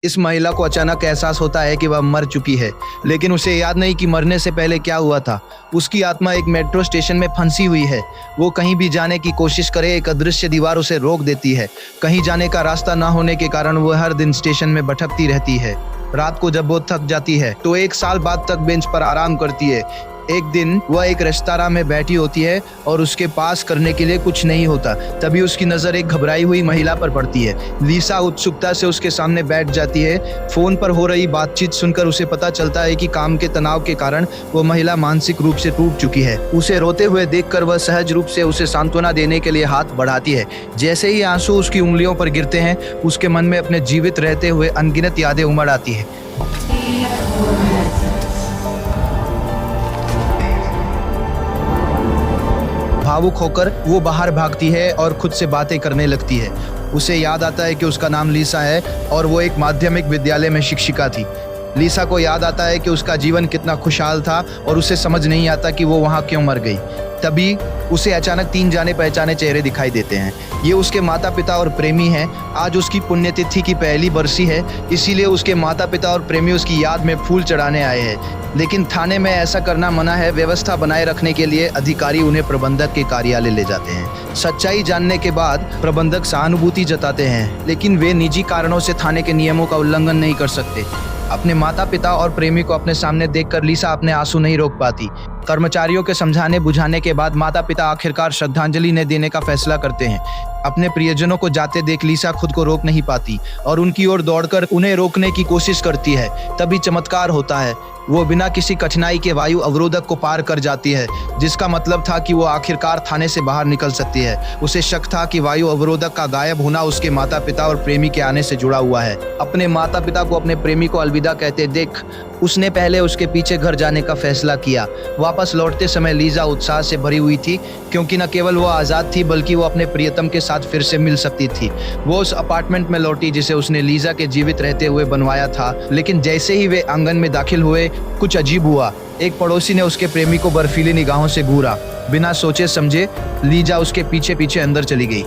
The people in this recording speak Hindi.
इस महिला को अचानक एहसास होता है कि वह मर चुकी है, लेकिन उसे याद नहीं कि मरने से पहले क्या हुआ था। उसकी आत्मा एक मेट्रो स्टेशन में फंसी हुई है। वो कहीं भी जाने की कोशिश करे, एक अदृश्य दीवार उसे रोक देती है। कहीं जाने का रास्ता न होने के कारण वो हर दिन स्टेशन में भटकती रहती है। रात को जब वो थक जाती है तो 1 साल बाद तक बेंच पर आराम करती है। एक दिन वह एक रेस्तरां में बैठी होती है और उसके पास करने के लिए कुछ नहीं होता। तभी उसकी नज़र एक घबराई हुई महिला पर पड़ती है। लीसा उत्सुकता से उसके सामने बैठ जाती है। फोन पर हो रही बातचीत सुनकर उसे पता चलता है कि काम के तनाव के कारण वो महिला मानसिक रूप से टूट चुकी है। उसे रोते हुए देखकर वह सहज रूप से उसे सांत्वना देने के लिए हाथ बढ़ाती है। जैसे ही आंसू उसकी उंगलियों पर गिरते हैं, उसके मन में अपने जीवित रहते हुए अनगिनत यादें उमड़ आती है। भावुक होकर वो बाहर भागती है और खुद से बातें करने लगती है। उसे याद आता है कि उसका नाम लीसा है और वो एक माध्यमिक विद्यालय में शिक्षिका थी। लीसा को याद आता है कि उसका जीवन कितना खुशहाल था और उसे समझ नहीं आता कि वो वहाँ क्यों मर गई। तभी उसे अचानक 3 जाने पहचाने चेहरे दिखाई देते हैं। ये उसके माता पिता और प्रेमी हैं। आज उसकी पुण्यतिथि की पहली बरसी है, इसीलिए उसके माता पिता और प्रेमी उसकी याद में फूल चढ़ाने आए हैं। लेकिन थाने में ऐसा करना मना है। व्यवस्था बनाए रखने के लिए अधिकारी उन्हें प्रबंधक के कार्यालय ले जाते हैं। सच्चाई जानने के बाद प्रबंधक सहानुभूति जताते हैं, लेकिन वे निजी कारणों से थाने के नियमों का उल्लंघन नहीं कर सकते। अपने माता पिता और प्रेमी को अपने सामने देखकर लीसा अपने आंसू नहीं रोक पाती। कर्मचारियों के समझाने बुझाने के बाद माता पिता आखिरकार श्रद्धांजलि ने देने का फैसला करते हैं। अपने प्रियजनों को जाते देख लीसा खुद को रोक नहीं पाती और उनकी ओर दौड़कर उन्हें रोकने की कोशिश करती है। तभी चमत्कार होता है। वो बिना किसी कठिनाई के वायु अवरोधक को पार कर जाती है, जिसका मतलब था कि वो आखिरकार थाने से बाहर निकल सकती है। उसे शक था कि वायु अवरोधक का गायब होना उसके माता पिता और प्रेमी के आने से जुड़ा हुआ है। अपने माता पिता को अपने प्रेमी को अलविदा कहते देख उसने पहले उसके पीछे घर जाने का फैसला किया। वापस लौटते समय लीजा उत्साह से भरी हुई थी, क्योंकि न केवल वो आज़ाद थी बल्कि वो अपने प्रियतम के साथ फिर से मिल सकती थी। वो उस अपार्टमेंट में लौटी जिसे उसने लीजा के जीवित रहते हुए बनवाया था। लेकिन जैसे ही वे आंगन में दाखिल हुए, कुछ अजीब हुआ। एक पड़ोसी ने उसके प्रेमी को बर्फीली निगाहों से घूरा। बिना सोचे समझे लीजा उसके पीछे पीछे अंदर चली गई।